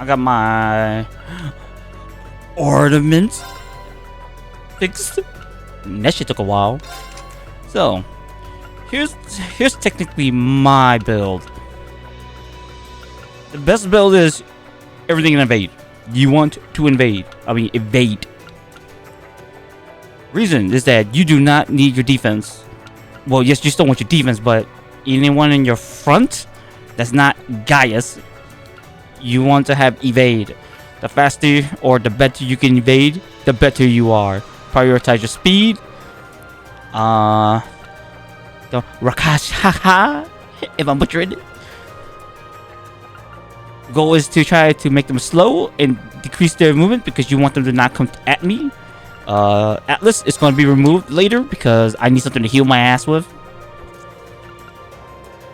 I got my ornaments fixed. That shit took a while. So here's technically my build. The best build is everything in evade. You want to evade. Reason is that you do not need your defense. Well, yes, you still want your defense, but anyone in your front that's not Gaius, you want to have evade. The faster or the better you can evade, the better you are. Prioritize your speed. The Rakash, haha, if I'm butchering it. Goal is to try to make them slow and decrease their movement because you want them to not come at me. Atlas is going to be removed later because I need something to heal my ass with.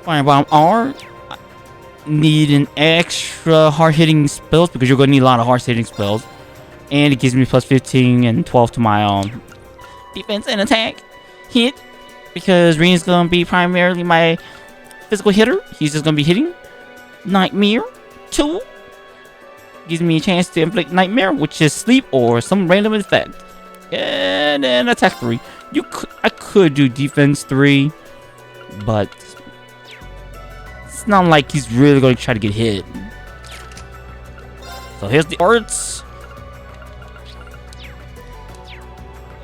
Firebomb R. Need an extra hard-hitting spells because you're going to need a lot of hard-hitting spells. And it gives me plus 15 and 12 to my defense and attack. Hit. Because Reen's going to be primarily my physical hitter. He's just going to be hitting. Nightmare 2. Gives me a chance to inflict Nightmare, which is sleep or some random effect. And then attack 3. I could do defense 3, but it's not like he's really going to try to get hit. So here's the arts.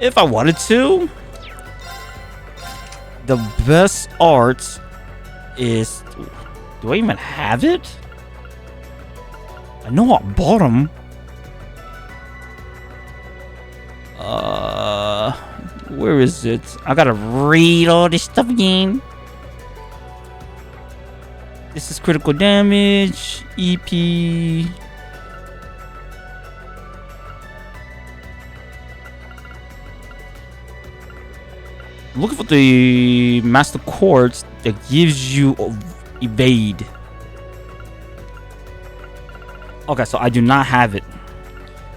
If I wanted to, the best art is... Do I even have it? I know I bought them. Where is it? I gotta read all this stuff again. This is critical damage, EP. Looking for the master quartz that gives you evade. Okay, so I do not have it.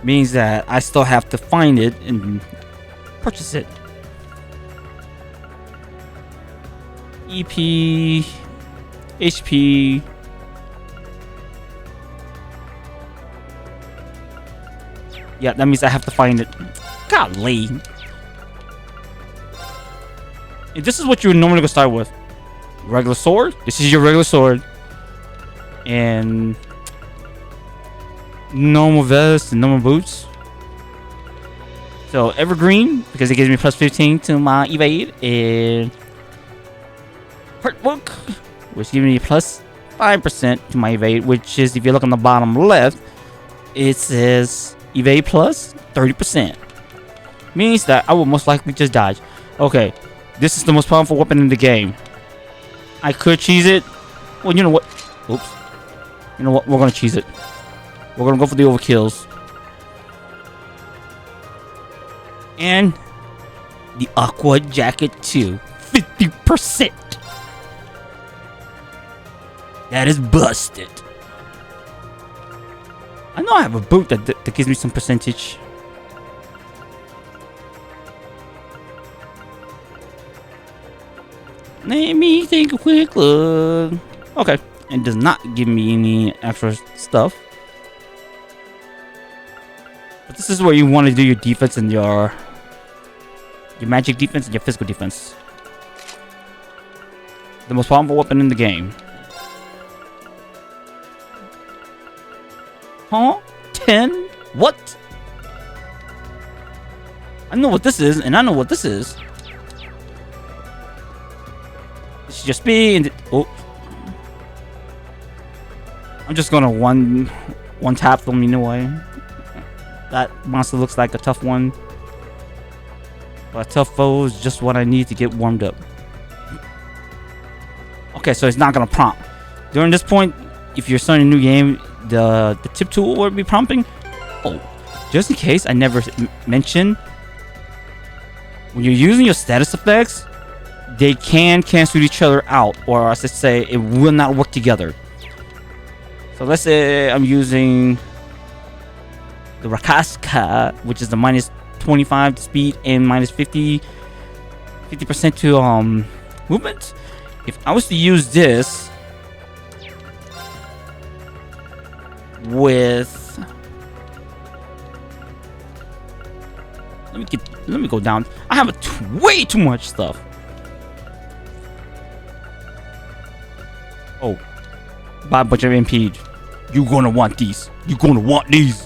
Means that I still have to find it and purchase it. EP, HP. Yeah, that means I have to find it. Golly. And this is what you would normally go start with. Regular sword. This is your regular sword. And normal vest and normal boots. So evergreen because it gives me plus 15 to my evade, and hurt book, which gives me plus 5% to my evade, which is, if you look on the bottom left, it says evade plus 30%. Means that I will most likely just dodge. Okay, this is the most powerful weapon in the game. I could cheese it. Well, you know what? Oops. You know what? We're gonna cheese it. We're gonna go for the overkills. And the aqua jacket too. 50%. That is busted. I know I have a boot that gives me some percentage. Let me take a quick look. Okay. It does not give me any extra stuff. But this is where you want to do your defense and your magic defense and your physical defense. The most powerful weapon in the game. Huh? 10? What? I know what this is, and I know what this is. This is your speed. And oh, I'm just gonna one tap them anyway. That monster looks like a tough one. But a tough foe is just what I need to get warmed up. Okay, so it's not gonna prompt. During this point, if you're starting a new game, the tip tool will be prompting. Oh, just in case I never mentioned, when you're using your status effects, they can cancel each other out, or as I say, it will not work together. So let's say I'm using the Rakaska, which is the minus 25 to speed and minus 50% to movement. If I was to use this with. Let me go down. I have way too much stuff. Oh, buy a bunch of MP. You're gonna want these. You're gonna want these.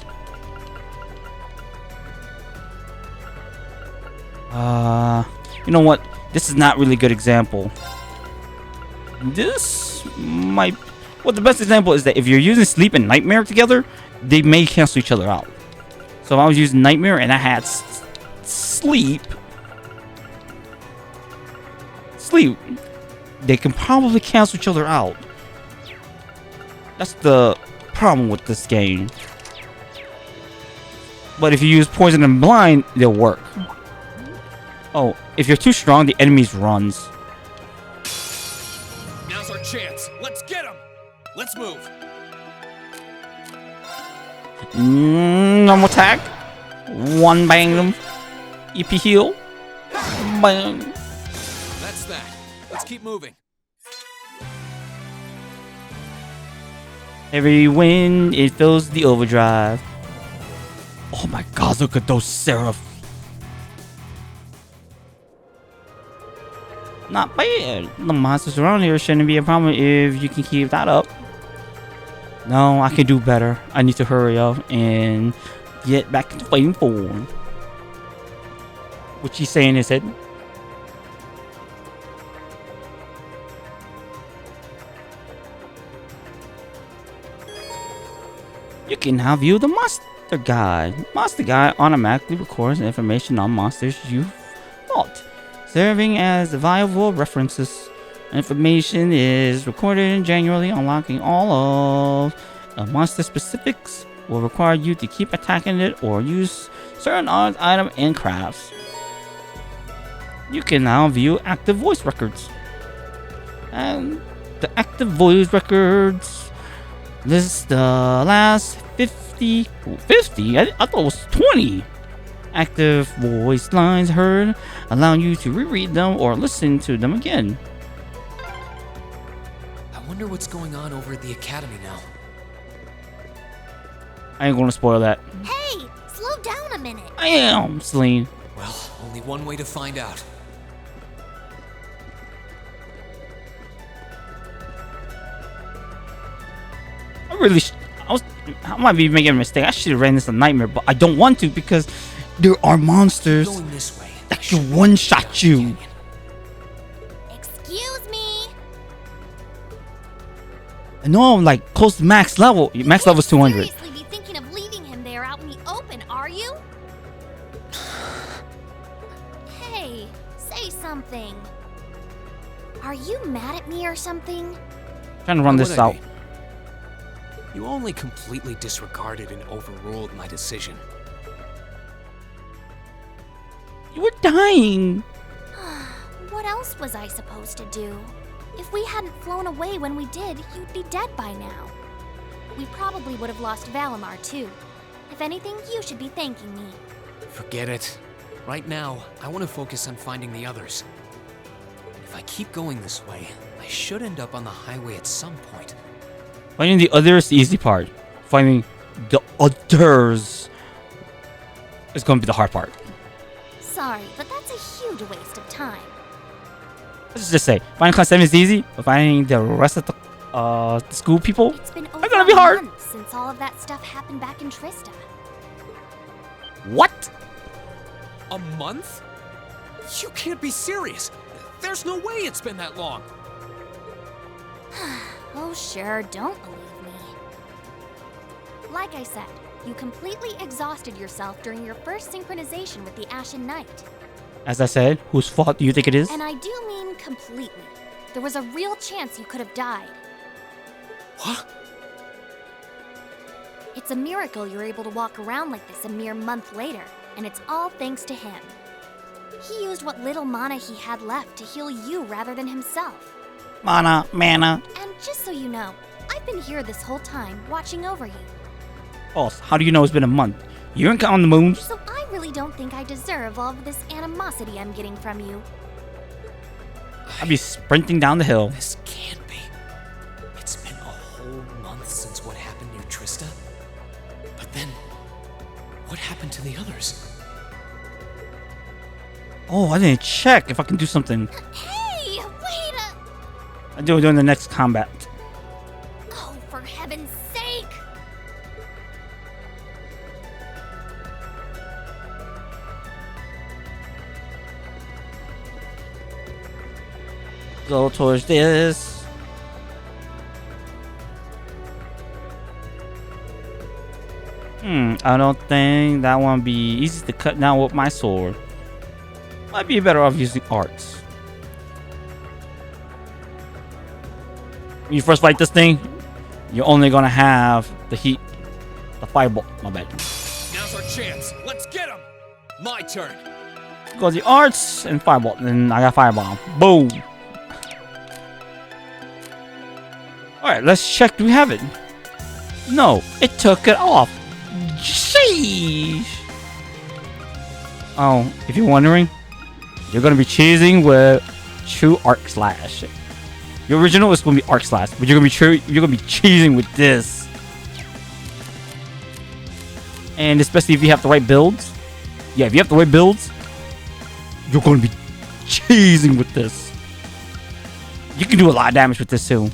You know what? This is not really a good example. This might. Well, the best example is that if you're using sleep and nightmare together, they may cancel each other out. So if I was using nightmare and I had sleep, they can probably cancel each other out. That's the problem with this game. But if you use poison and blind, they'll work. Oh, if you're too strong, the enemies runs. Now's our chance. Let's get him. Let's move. Normal attack. One bang them. EP heal. Bang. That's that. Let's keep moving. Every win, it fills the overdrive. Oh my god, look at those seraph. Not bad. The monsters around here shouldn't be a problem if you can keep that up. No, I can do better. I need to hurry up and get back to fighting forward. What she's saying is it. You can now view the monster guide. Monster guide automatically records information on monsters you've fought, serving as valuable references. Information is recorded in January. Unlocking all of the monster specifics will require you to keep attacking it or use certain item and crafts. You can now view active voice records. And the active voice records list the last 50. I thought it was 20 active voice lines heard, allowing you to reread them or listen to them again. I wonder what's going on over at the academy now. I ain't gonna spoil that. Hey, slow down a minute. I am, Celine. Well, only one way to find out. I might be making a mistake. I should have ran this a nightmare, but I don't want to because there are monsters Going this way. that can one-shot you. Excuse me. I know I'm like close to max level. Max level is 200. Seriously be thinking of leaving him there out in the open, are you? Hey, say something. Are you mad at me or something? Trying to run this out. You only completely disregarded and overruled my decision. You were dying. What else was I supposed to do? If we hadn't flown away when we did, you'd be dead by now. We probably would have lost Valimar too. If anything, you should be thanking me. Forget it. Right now, I want to focus on finding the others. If I keep going this way, I should end up on the highway at some point. Finding the others is the easy part. Finding the others is going to be the hard part. Sorry, but that's a huge waste of time. Let's just say, finding class 7 is easy, but finding the rest of the school people It's been are over gonna be a hard. month since all of that stuff happened back in Trista. What? A month? You can't be serious. There's no way it's been that long. Oh sure, don't believe me. Like I said, you completely exhausted yourself during your first synchronization with the Ashen Knight. As I said, whose fault do you think it is? And I do mean completely. There was a real chance you could have died. What? It's a miracle you're able to walk around like this a mere month later, and it's all thanks to him. He used what little mana he had left to heal you rather than himself. Mana. And just so you know, I've been here this whole time, watching over you. Boss, how do you know it's been a month? You ain't counting the moons. So I really don't think I deserve all of this animosity I'm getting from you. I'd be sprinting down the hill. This can't be. It's been a whole month since what happened near Trista. What happened to the others? Oh, I didn't check if I can do something. Hey, wait a... I do it during the next combat. Oh, for heaven's sake! Go towards this. I don't think that one be easy to cut down with my sword. Might be better off using arts. When you first fight this thing, you're only gonna have the heat, the fireball. My bad. Now's our chance. Let's get him. My turn. Go the arts and fireball. Then I got fireball. Boom. All right, let's check. Do we have it? No, it took it off. Sheesh. Oh, if you're wondering, you're gonna be cheesing with true arc slash. Your original is gonna be arc slash, but you're gonna be cheesing with this. And especially if you have the right builds. Yeah, if you have the right builds, you're gonna be cheesing with this. You can do a lot of damage with this too.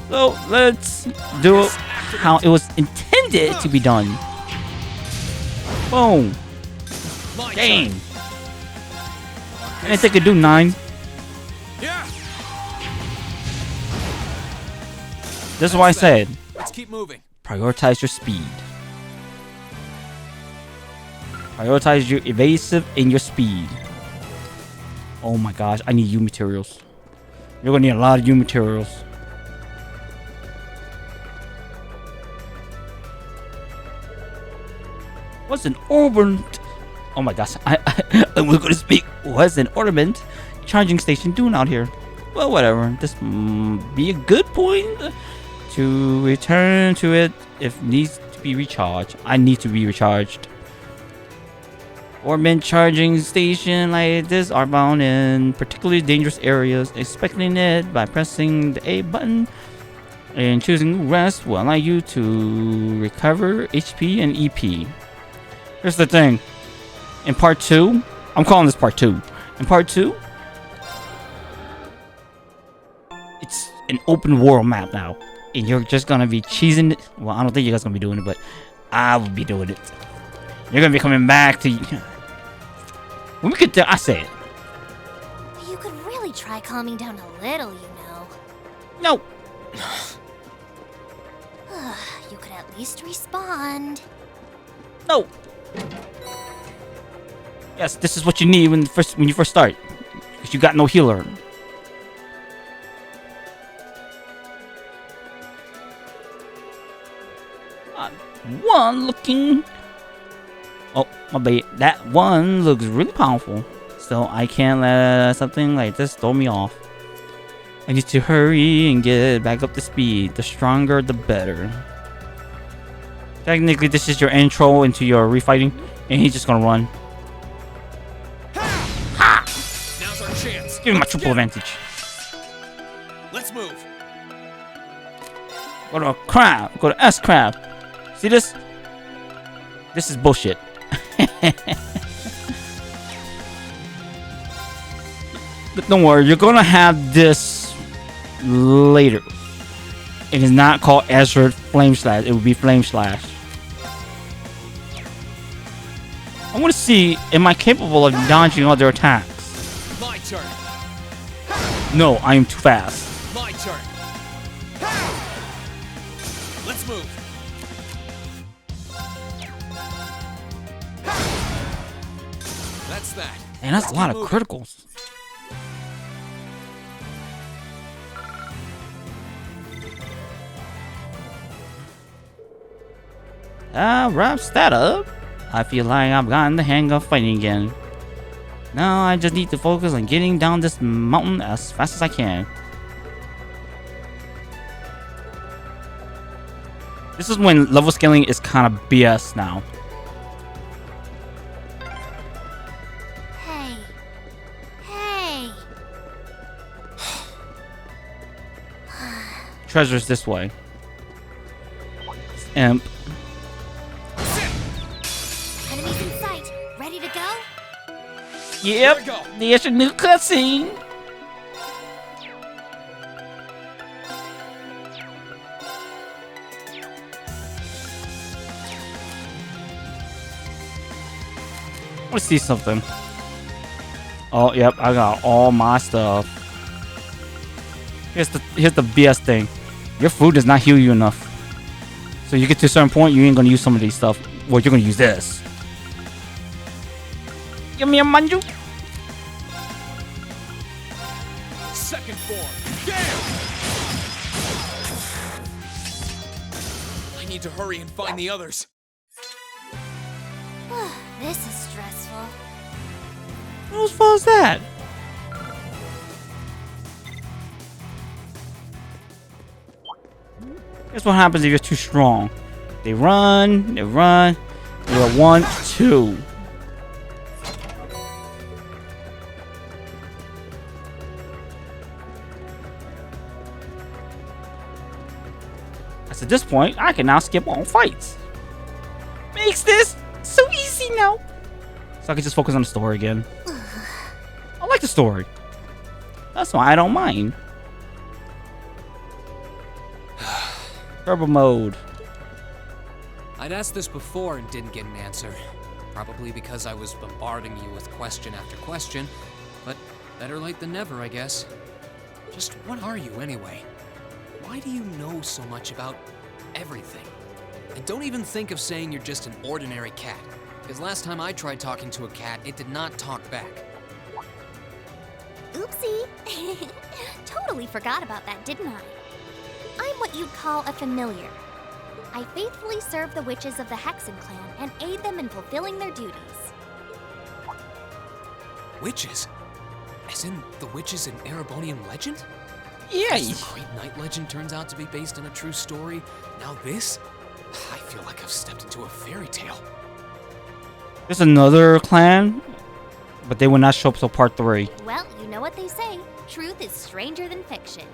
So let's do it how it was intended to be done. Boom. Dang. And I think I could do 9. Yeah. This is why I said, Let's keep moving. prioritize your speed. Prioritize your evasive and your speed. Oh my gosh, I need U materials. You're gonna need a lot of U materials. What's an ornament? Oh my gosh, we're gonna speak. What's an ornament charging station doing out here? Well, whatever. This be a good point to return to it if needs to be recharged. I need to be recharged. Ornament charging station like this are found in particularly dangerous areas. Expecting it by pressing the A button and choosing rest will allow you to recover HP and EP. Here's the thing. In part 2, I'm calling this part 2. In part 2, it's an open world map now. And you're just gonna be cheesing it. Well, I don't think you guys gonna be doing it, but I will be doing it. You're gonna be coming back to... When we could... I say it. You could really try calming down a little, you know. No. You could at least respond. No. Yes, this is what you need when you first start, because you got no healer. One looking. Oh, my bad. That one looks really powerful, so I can't let something like this throw me off. I need to hurry and get back up to speed. The stronger, the better. Technically, this is your intro into your refighting, and he's just gonna run. Ha! Now's our chance. Give me my triple advantage. Let's move. Go to crab. Go to S crab. See this? This is bullshit. But don't worry, you're gonna have this later. It is not called Azure Flame Slash. It will be Flame Slash. I want to see, am I capable of dodging other attacks? My turn. No, I am too fast. My turn. Let's move. That's that. And that's a lot of criticals. That wraps that up. I feel like I've gotten the hang of fighting again. Now I just need to focus on getting down this mountain as fast as I can. This is when level scaling is kind of BS now. Hey. Hey. Treasures this way. Imp. Yep, Here we go. there's a new cutscene. Let's see something. Oh, yep, I got all my stuff. Here's the BS thing. Your food does not heal you enough. So you get to a certain point, you ain't gonna use some of these stuff. Well, you're gonna use this. Give me a manju. Second form. Damn! I need to hurry and find the others. This is stressful. Whose fault is that? Here's what happens if you're too strong. They run. You're 1, 2. At this point, I can now skip all fights. Makes this so easy now. So I can just focus on the story again. I like the story. That's why I don't mind. Turbo mode. I'd asked this before and didn't get an answer. Probably because I was bombarding you with question after question. But better late than never, I guess. Just what are you anyway? Why do you know so much about everything? And don't even think of saying you're just an ordinary cat. Because last time I tried talking to a cat, it did not talk back. Oopsie. Totally forgot about that, didn't I? I'm what you'd call a familiar. I faithfully serve the witches of the Hexen clan and aid them in fulfilling their duties. Witches? As in the witches in Erebonian legend? Yeah. As the great night legend turns out to be based on a true story, now this? I feel like I've stepped into a fairy tale. There's another clan, but they will not show up till part 3. Well, you know what they say. Truth is stranger than fiction.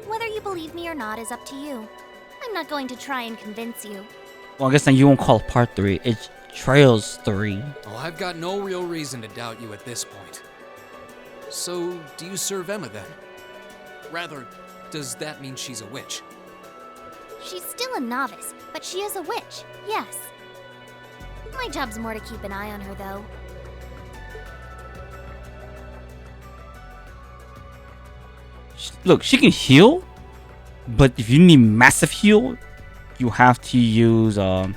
Whether you believe me or not is up to you. I'm not going to try and convince you. Well, I guess then you won't call it part 3. It's Trails 3. Oh, I've got no real reason to doubt you at this point. So, do you serve Emma then? Rather, does that mean she's a witch? She's still a novice, but she is a witch, yes. My job's more to keep an eye on her, though. Look, she can heal, but if you need massive heal, you have to use I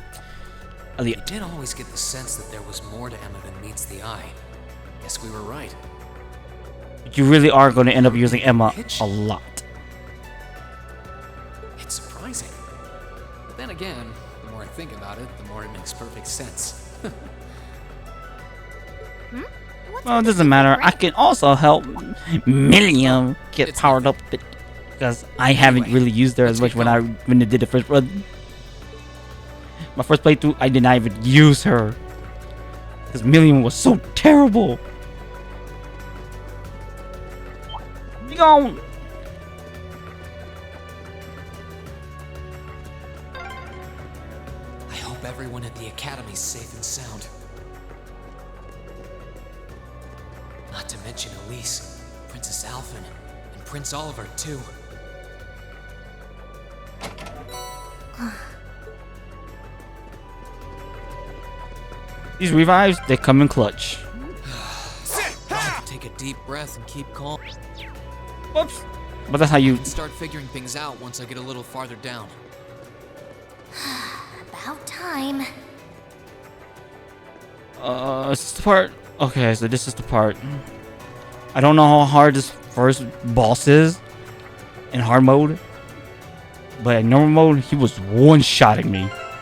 did always get the sense that there was more to Emma than meets the eye. Guess we were right. You really are going to end up using Emma a lot. It's surprising. But then again, the more I think about it, the more it makes perfect sense. Well, it doesn't matter. I can also help Milliam get powered up a bit because I haven't really used her as much when I did the first run. My first playthrough, I did not even use her because Milliam was so terrible. Be gone. I hope everyone at the academy's safe and sound. Not to mention Elise, Princess Alphen, and Prince Oliver, too. These revives, they come in clutch. Take a deep breath and keep calm. Whoops. But that's how you... Start figuring things out once I get a little farther down. About time. Is this the part? Okay, so this is the part. I don't know how hard this first boss is in hard mode, but in normal mode, he was one-shotting me.